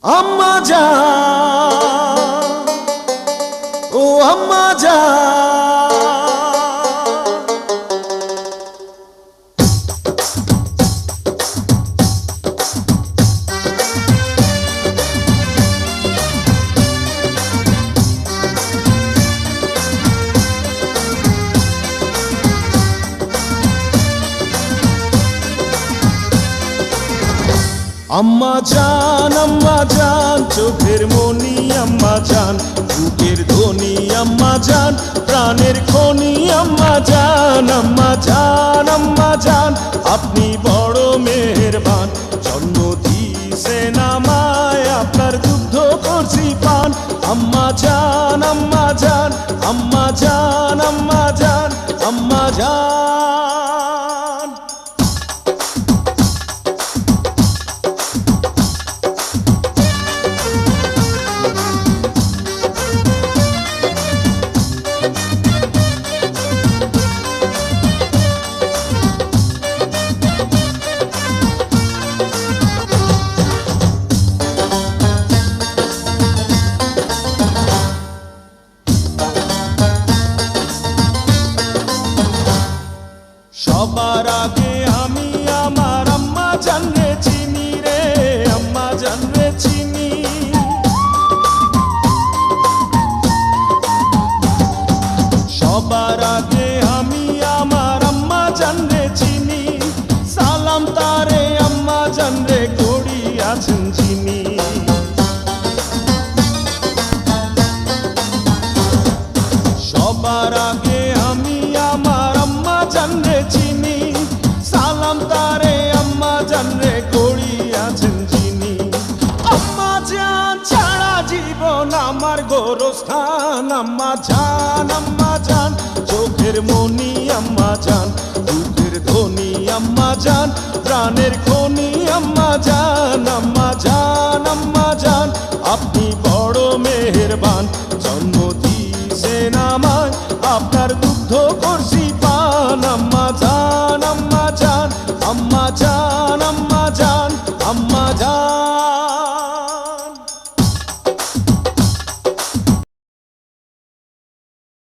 আম্মা জান, ও আম্মা জান, আম্মা জান চোখের মনি আম্মা জান, বুকের ধ্বনি আম্মা জান, প্রাণের খনি আম্মা জান। আম্মা জান, আম্মা জান, আপনি বড় মেহেরবান, জন্ম দিয়েছেন আমায়, আপনার দুগ্ধ করছি পান। আম্মা জান, আম্মা জান, আম্মা জান, আম্মা জান, আম্মা জান। সবার আগে আমি আমার আম্মা জানরে চিনি রে, আম্মা জানরে চিনি। সবার আগে আমি আমার আম্মা জানরে চিনি, সালাম তারে আম্মা জানরে করি আছেন চিনি। সবার আগে আমি আমার আম্মা জানরে চিনি, সালাম তারে আম্মা জানরে করি আছেন চিনি। আম্মা জান ছাড়া জীবন আমার গোরস্থান। আম্মা জান, আম্মা জান, চোখের মনি আম্মা জান, বুকের ধ্বনি আম্মা জান, প্রাণের খনি আম্মা জান। আম্মা জান, আম্মা জান, আপনি বড় মেহেরবান, জন্ম দিয়েছেন আমায়, আপনার দুগ্ধ করছি পান। আম্মা জান, আম্মা জান, আম্মা জান।